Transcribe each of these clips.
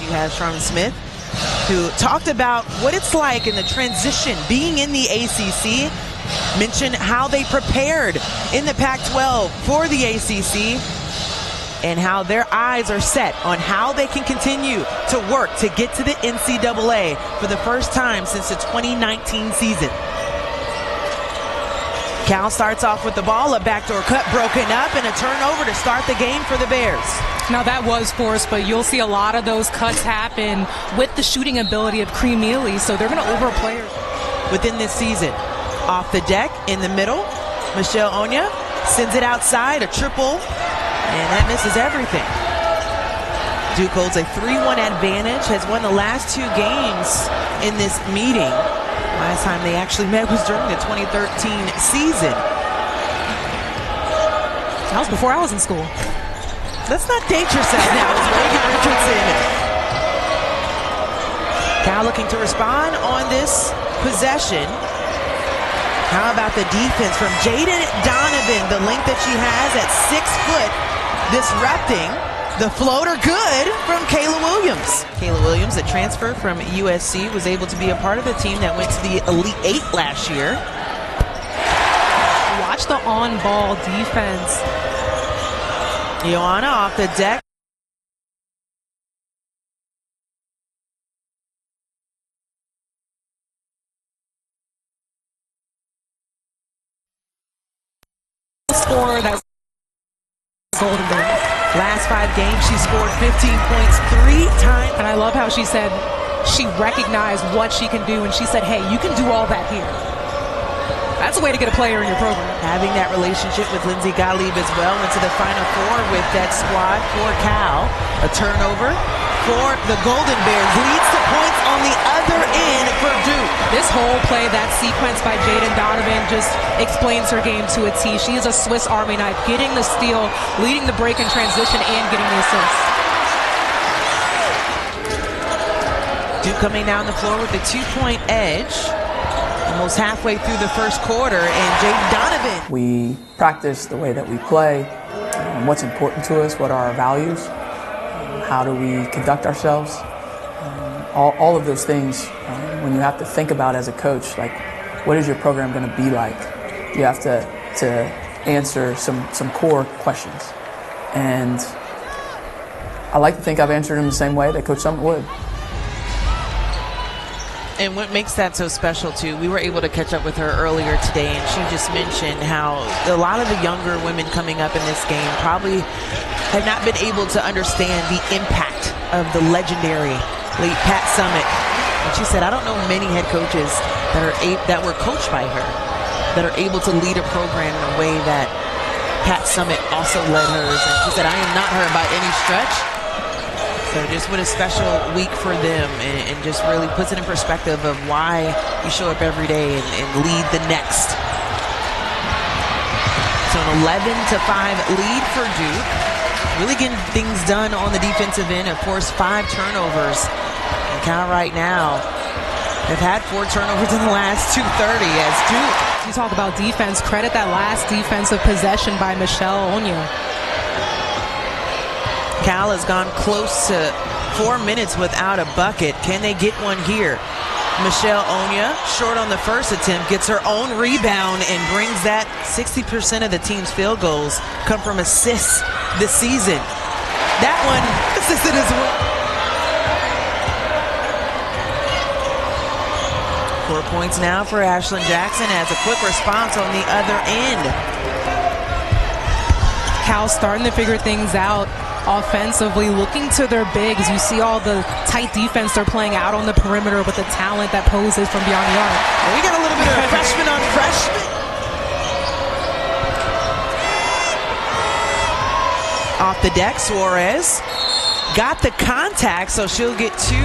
You have Sharon Smith, who talked about what it's like in the transition, being in the ACC, mentioned how they prepared in the Pac-12 for the ACC, and how their eyes are set on how they can continue to work to get to the NCAA for the first time since the 2019 season. Cal starts off with the ball, a backdoor cut broken up, and a turnover to start the game for the Bears. Now that was forced, but you'll see a lot of those cuts happen with the shooting ability of Cream Neely, so they're going to overplay her. Within this season, off the deck, in the middle, Michelle Onya sends it outside, a triple, and that misses everything. Duke holds a 3-1 advantage, has won the last 2 games in this meeting. Last time they actually met was during the 2013 season. That was before I was in school. Let's not date yourself now. It's Reigan Richardson. Cal looking to respond on this possession. How about the defense from Jadyn Donovan, the length that she has at 6 foot, disrupting the floater good from Kayla Williams. Kayla Williams, a transfer from USC, was able to be a part of the team that went to the Elite 8 last year. Watch the on-ball defense. Joanna off the deck. Score that golden ball. Last 5 games, she scored 15 points 3 times. And I love how she said she recognized what she can do, and she said, hey, you can do all that here. That's a way to get a player in your program. Having that relationship with Lindsay Gottlieb as well. Went to the Final Four with that squad for Cal. A turnover for the Golden Bears. Leads to points on the other end for Duke. This whole play, that sequence by Jadyn Donovan, just explains her game to a T. She is a Swiss Army knife, getting the steal, leading the break in transition, and getting the assist. Duke coming down the floor with the 2-point edge. Almost halfway through the first quarter, and Jadyn Donovan. We practice the way that we play, what's important to us, what are our values, how do we conduct ourselves, all of those things. When you have to think about as a coach, like, what is your program going to be like? You have to answer some core questions. And I like to think I've answered them the same way that Coach Summit would. And what makes that so special, too, we were able to catch up with her earlier today, and she just mentioned how a lot of the younger women coming up in this game probably have not been able to understand the impact of the legendary late Pat Summit. And she said, I don't know many head coaches that were coached by her that are able to lead a program in a way that Pat Summit also led hers. And she said, I am not her by any stretch. So just what a special week for them, and just really puts it in perspective of why you show up every day and lead the next. So an 11-5 lead for Duke. Really getting things done on the defensive end. Of course, 5 turnovers. And Cal right now have had 4 turnovers in the last 2:30 as Duke. You talk about defense, credit that last defensive possession by Michelle Onya. Cal has gone close to 4 minutes without a bucket. Can they get one here? Michelle Onya, short on the first attempt, gets her own rebound and brings that. 60% of the team's field goals come from assists this season. That one assisted as well. 4 points now for Ashlon Jackson as a quick response on the other end. Cal starting to figure things out offensively, looking to their bigs. You see all the tight defense they're playing out on the perimeter with the talent that poses from beyond the arc. And we got a little bit of freshman on freshman. Off the deck, Suarez got the contact, so she'll get 2.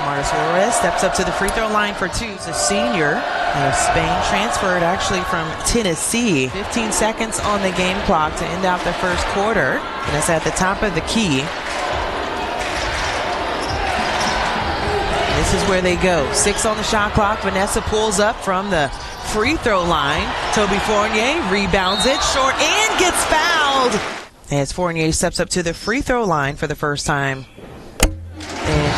Marta Suarez steps up to the free throw line for 2. It's a senior out of Spain, transferred actually from Tennessee. 15 seconds on the game clock to end out the first quarter. And that's at the top of the key. This is where they go. 6 on the shot clock. Vanessa pulls up from the free throw line. Toby Fournier rebounds it short and gets fouled. As Fournier steps up to the free throw line for the first time.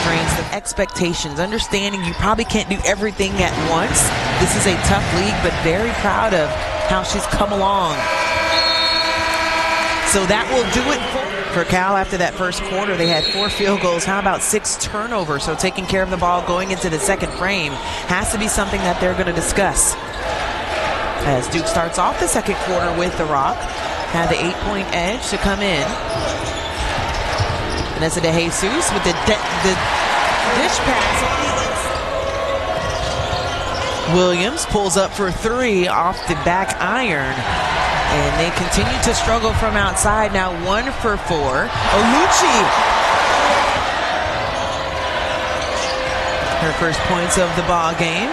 refrains the expectations, understanding you probably can't do everything at once. This is a tough league, but very proud of how she's come along. So that will do it for Cal after that first quarter. They had 4 field goals. How about 6 turnovers? So taking care of the ball going into the second frame has to be something that they're going to discuss. As Duke starts off the second quarter with the rock, had the 8-point edge to come in. Vanessa De Jesus with the dish pass on the inside. Williams pulls up for 3 off the back iron. And they continue to struggle from outside. Now 1 for 4. Oluchi. Her first points of the ball game.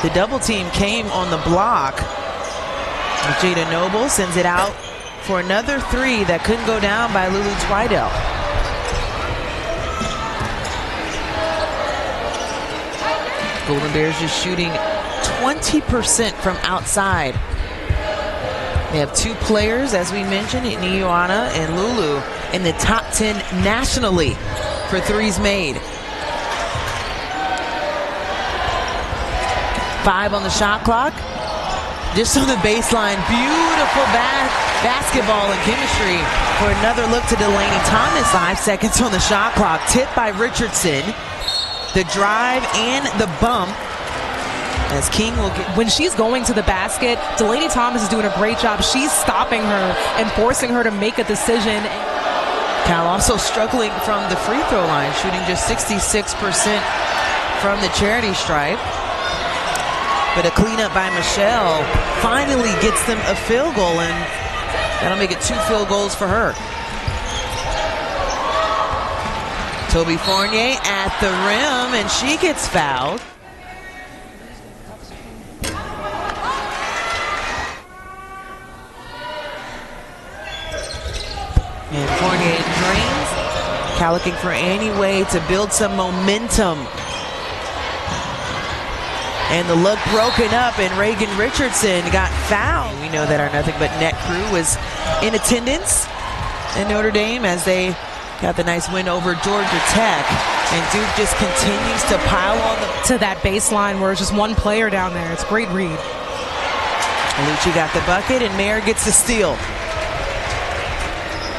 The double team came on the block. Jada Noble sends it out for another 3 that couldn't go down by Lulu Twidell. Golden Bears just shooting 20% from outside. They have 2 players, as we mentioned, Niuana and Lulu, in the top 10 nationally for threes made. 5 on the shot clock. Just on the baseline, beautiful basketball and chemistry for another look to Delaney Thomas. 5 seconds on the shot clock. Tipped by Richardson. The drive and the bump. As King will get. When she's going to the basket, Delaney Thomas is doing a great job. She's stopping her and forcing her to make a decision. Cal also struggling from the free throw line, shooting just 66% from the charity stripe. But a cleanup by Michelle finally gets them a field goal, and that'll make it 2 field goals for her. Toby Fournier at the rim, and she gets fouled. And Fournier drains. Cal looking for any way to build some momentum. And the look broken up, and Reigan Richardson got fouled. We know that our nothing but net crew was in attendance in Notre Dame as they got the nice win over Georgia Tech. And Duke just continues to pile on to that baseline where it's just one player down there. It's a great read. Lucci got the bucket, and Mair gets the steal.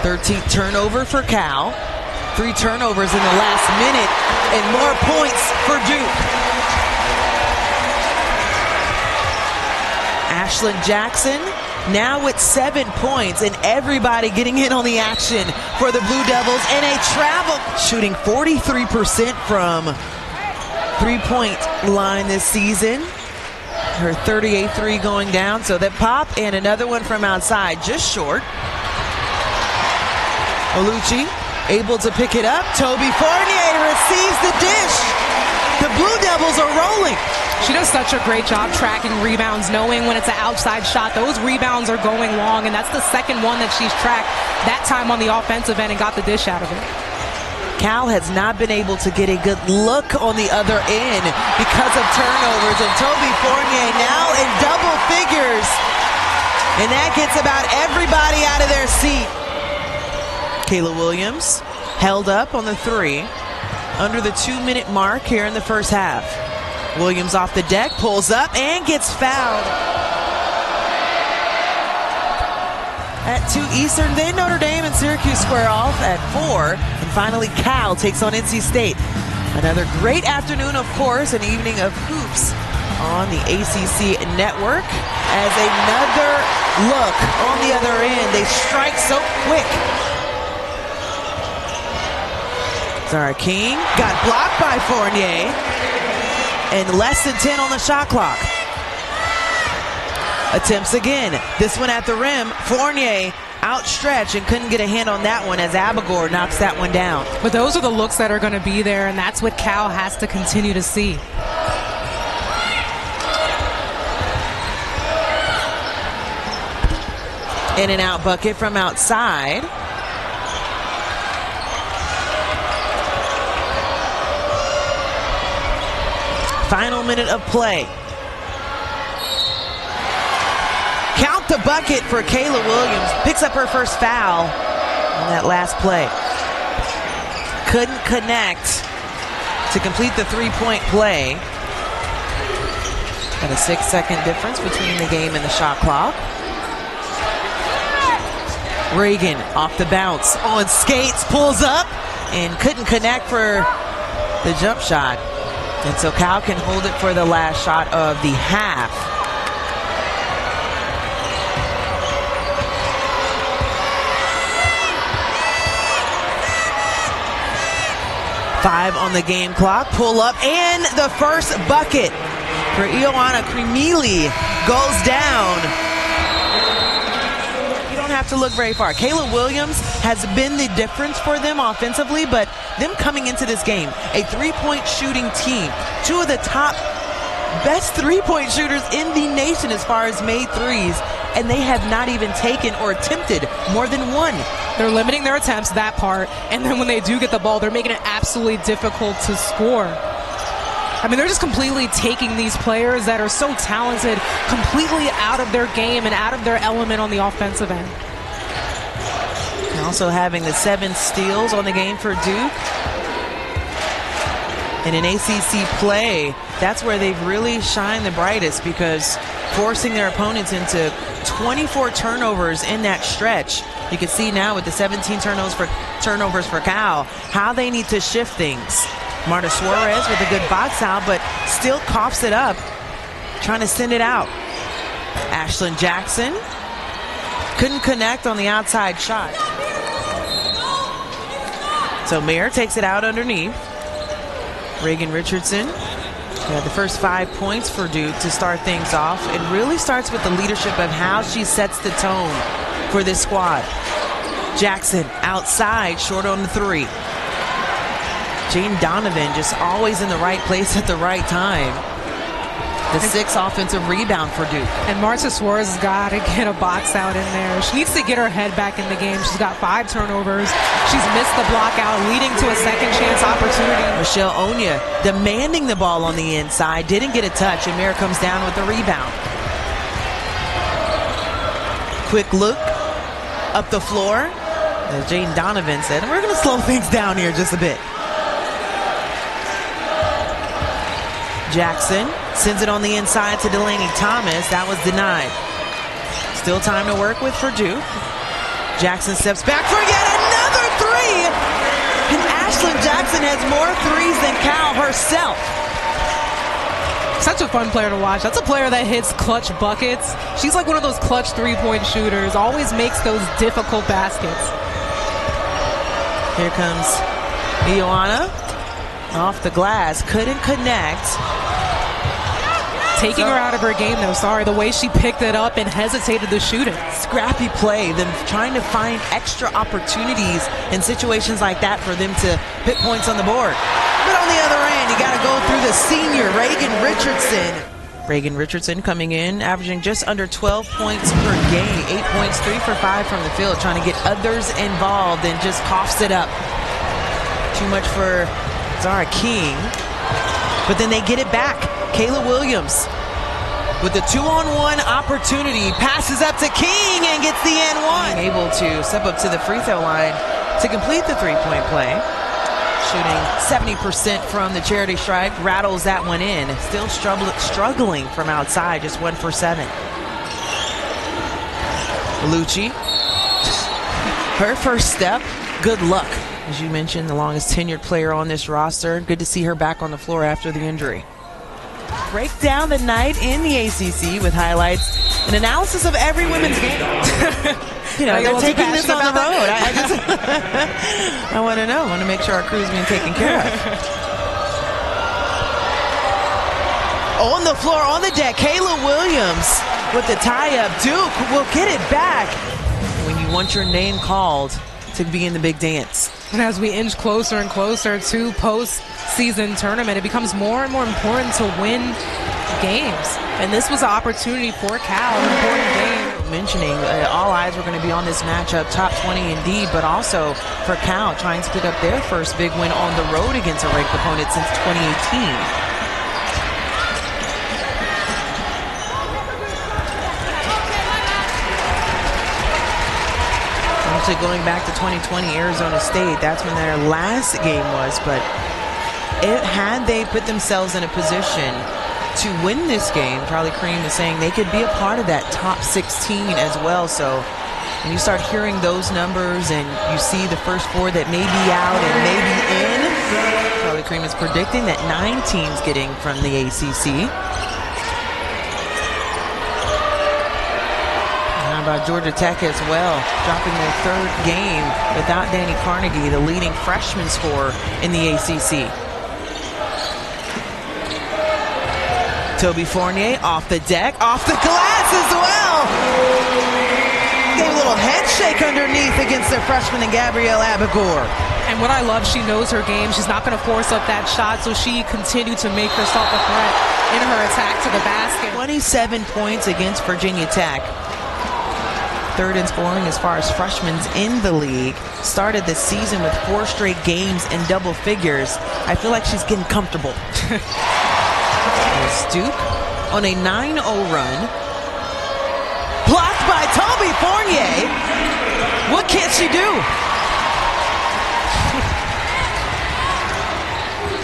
13th turnover for Cal. 3 turnovers in the last minute, and more points for Duke. Ashlon Jackson now with 7 points, and everybody getting in on the action for the Blue Devils. And a travel, shooting 43% from 3-point line this season. Her 38th 3 going down, so that pop, and another one from outside, just short. Oluchi able to pick it up. Toby Fournier receives the dish. The Blue Devils are rolling. She does such a great job tracking rebounds, knowing when it's an outside shot. Those rebounds are going long, and that's the second one that she's tracked, that time on the offensive end, and got the dish out of it. Cal has not been able to get a good look on the other end because of turnovers, and Toby Fournier now in double figures. And that gets about everybody out of their seat. Kayla Williams held up on the 3 under the 2-minute mark here in the first half. Williams off the deck, pulls up, and gets fouled. At 2 Eastern, then Notre Dame and Syracuse square off at 4. And finally, Cal takes on NC State. Another great afternoon, of course, an evening of hoops on the ACC network. As another look on the other end, they strike so quick. Zara King got blocked by Fournier. And less than 10 on the shot clock. Attempts again. This one at the rim. Fournier outstretched and couldn't get a hand on that one as Abigor knocks that one down. But those are the looks that are going to be there, and that's what Cal has to continue to see. In and out bucket from outside. Final minute of play. Count the bucket for Kayla Williams. Picks up her first foul on that last play. Couldn't connect to complete the three-point play. Got a 6-second difference between the game and the shot clock. Reigan off the bounce, on skates, pulls up, and couldn't connect for the jump shot. And so Cal can hold it for the last shot of the half. Five on the game clock, pull up, and the first bucket for Ioana Kremili goes down. You don't have to look very far. Kayla Williams has been the difference for them offensively, but them coming into this game, a three-point shooting team, two of the top best three-point shooters in the nation as far as made threes, and they have not even taken or attempted more than one. They're limiting their attempts, that part, and then when they do get the ball, they're making it absolutely difficult to score. I mean, they're just completely taking these players that are so talented completely out of their game and out of their element on the offensive end. And also having the 7 steals on the game for Duke. And in ACC play, that's where they've really shined the brightest, because forcing their opponents into 24 turnovers in that stretch. You can see now with the 17 turnovers for Cal, how they need to shift things. Marta Suarez with a good box out, but still coughs it up, trying to send it out. Ashlon Jackson couldn't connect on the outside shot. So Mair takes it out underneath. Reigan Richardson. The first 5 points for Duke to start things off. It really starts with the leadership of how she sets the tone for this squad. Jackson outside, short on the 3. Jadyn Donovan just always in the right place at the right time. The 6th offensive rebound for Duke. And Marta Suarez has got to get a box out in there. She needs to get her head back in the game. She's got 5 turnovers. She's missed the block out, leading to a second chance opportunity. Michelle Onya demanding the ball on the inside. Didn't get a touch, and Mair comes down with the rebound. Quick look up the floor. As Jadyn Donovan said, we're going to slow things down here just a bit. Jackson sends it on the inside to Delaney Thomas. That was denied. Still time to work with for Duke. Jackson steps back for yet another 3. And Ashlon Jackson has more threes than Cal herself. Such a fun player to watch. That's a player that hits clutch buckets. She's like one of those clutch three-point shooters. Always makes those difficult baskets. Here comes Ioana off the glass. Couldn't connect. Taking her out of her game, though. Sorry, the way she picked it up and hesitated to shoot it. Scrappy play, them trying to find extra opportunities in situations like that for them to put points on the board. But on the other end, you got to go through the senior, Reigan Richardson. Reigan Richardson coming in, averaging just under 12 points per game. 8 points, 3 for 5 from the field, trying to get others involved, and just coughs it up. Too much for Zara King. But then they get it back. Kayla Williams with the 2-on-1 opportunity, passes up to King and gets the N1. Able to step up to the free throw line to complete the three-point play. Shooting 70% from the charity stripe, rattles that one in. Still struggling from outside, just 1 for 7. Lucci, her first step, good luck. As you mentioned, the longest tenured player on this roster. Good to see her back on the floor after the injury. Break down the night in the ACC with highlights and analysis of every women's game. You know, they're taking this on the road. I want to know. I want to make sure our crew's being taken care of. On the floor, on the deck, Kayla Williams with the tie-up. Duke will get it back when you want your name called to be in the big dance. And as we inch closer and closer to post-season tournament, it becomes more and more important to win games. And this was an opportunity for Cal, an important game. Mentioning all eyes were going to be on this matchup, top 20 indeed, but also for Cal trying to pick up their first big win on the road against a ranked opponent since 2018. Going back to 2020 Arizona State, that's when their last game was, but had they put themselves in a position to win this game, Charlie Cream is saying they could be a part of that top 16 as well. So when you start hearing those numbers and you see the first 4 that may be out and may be in, Charlie Cream is predicting that 9 teams getting from the ACC. How about Georgia Tech as well, dropping their 3rd game without Danny Carnegie, the leading freshman scorer in the ACC. Toby Fournier off the deck, off the glass as well. Gave a little head shake underneath against their freshman and Gabrielle Abigor. And what I love, she knows her game. She's not going to force up that shot, so she continued to make herself a threat in her attack to the basket. 27 points against Virginia Tech. 3rd in scoring as far as freshmen in the league. Started the season with 4 straight games in double figures. I feel like she's getting comfortable. Duke on a 9-0 run. Blocked by Toby Fournier. What can she do?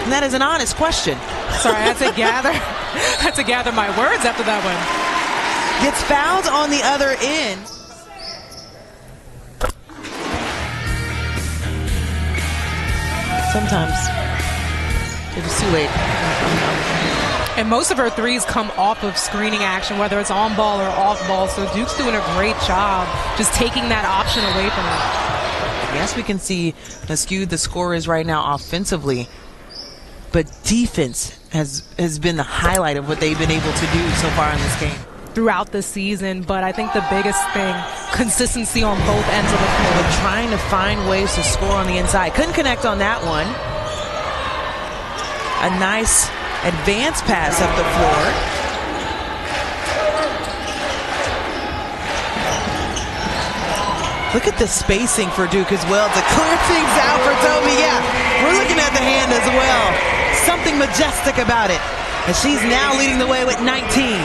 And that is an honest question. Sorry, I had to gather my words after that one. Gets fouled on the other end. Sometimes it was too late. And most of her threes come off of screening action, whether it's on ball or off ball. So Duke's doing a great job just taking that option away from her. Yes, we can see how skewed the score is right now offensively, but defense has been the highlight of what they've been able to do so far in this game. Throughout the season, but I think the biggest thing, consistency on both ends of the floor. But trying to find ways to score on the inside. Couldn't connect on that one. A nice advance pass up the floor. Look at the spacing for Duke as well to clear things out for Toby. Yeah, we're looking at the hand as well. Something majestic about it. And she's now leading the way with 19.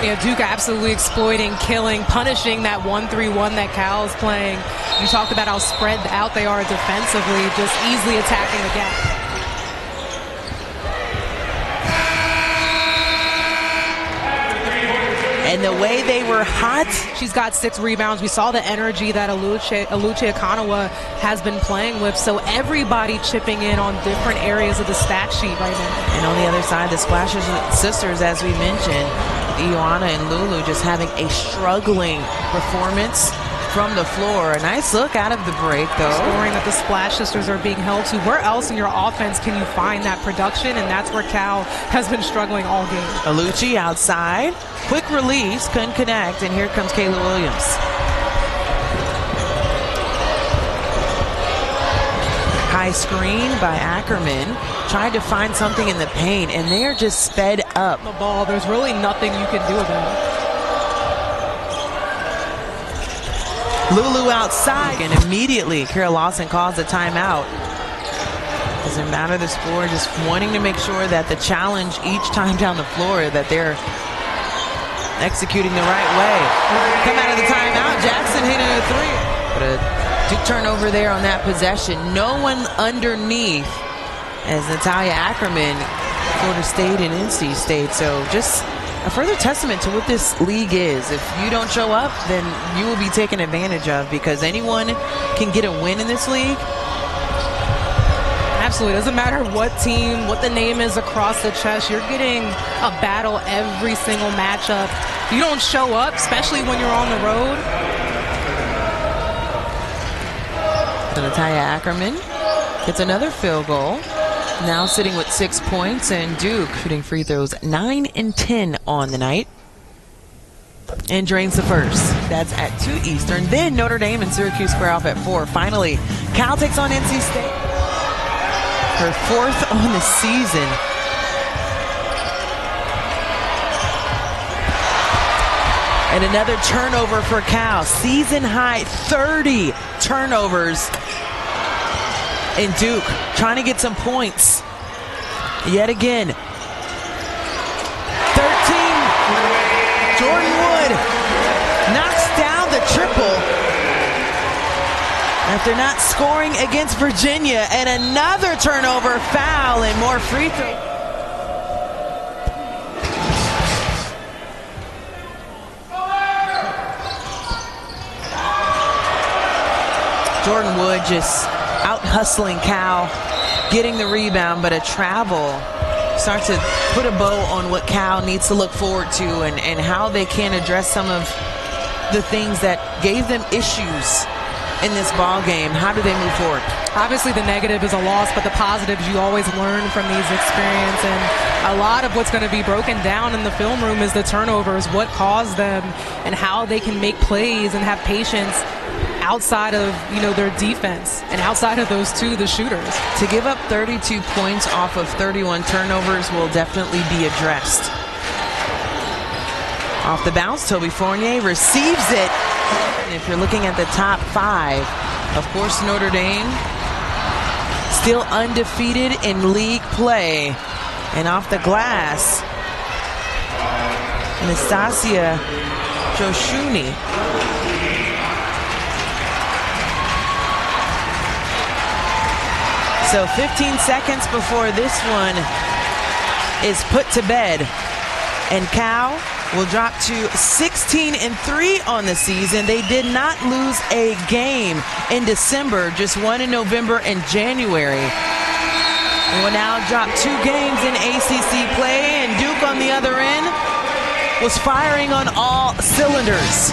Yeah, Duke absolutely exploiting, killing, punishing that 1-3-1 that Cal's playing. You talked about how spread out they are defensively, just easily attacking the gap. And the way they were hot. She's got 6 rebounds. We saw the energy that Aluche Akanawa has been playing with. So everybody chipping in on different areas of the stat sheet right now. And on the other side, the Splashes sisters, as we mentioned, Ioana and Lulu just having a struggling performance from the floor. A nice look out of the break, though. Scoring that the Splash sisters are being held to. Where else in your offense can you find that production? And that's where Cal has been struggling all game. Alucci outside. Quick release, couldn't connect, and here comes Kayla Williams. High screen by Ackerman. Tried to find something in the paint, and they are just sped up. The ball, there's really nothing you can do about it. Lulu outside, and immediately Kara Lawson calls a timeout. Doesn't matter the score, just wanting to make sure that the challenge each time down the floor that they're executing the right way. Come out of the timeout, Jackson hitting a 3. But a Duke turnover there on that possession. No one underneath as Natalia Ackerman, Florida State and NC State. So just a further testament to what this league is. If you don't show up, then you will be taken advantage of, because anyone can get a win in this league. Absolutely. Doesn't matter what team, what the name is across the chest. You're getting a battle every single matchup. If you don't show up, especially when you're on the road. So Natalia Ackerman gets another field goal. Now sitting with 6 points, and Duke shooting free throws 9 and 10 on the night. And drains the first. That's at 2 Eastern. Then Notre Dame and Syracuse square off at 4. Finally, Cal takes on NC State. Her 4th on the season. And another turnover for Cal. Season high 30 turnovers. And Duke trying to get some points. Yet again. 13. Jordan Wood knocks down the triple. After not scoring against Virginia, and another turnover, foul, and more free throw. Jordan Wood just out hustling Cal, getting the rebound, but a travel starts to put a bow on what Cal needs to look forward to, and how they can address some of the things that gave them issues in this ball game. How do they move forward? Obviously the negative is a loss, but the positives you always learn from these experiences. And a lot of what's going to be broken down in the film room is the turnovers, what caused them, and how they can make plays and have patience outside of, you know, their defense and outside of those two, the shooters. To give up 32 points off of 31 turnovers will definitely be addressed. Off the bounce, Toby Fournier receives it. And if you're looking at the top 5, of course, Notre Dame still undefeated in league play. And off the glass, Nastasia Joshuni. So 15 seconds before this one is put to bed. And Cal will drop to 16-3 on the season. They did not lose a game in December, just one in November and January. They will now drop 2 games in ACC play, and Duke on the other end was firing on all cylinders.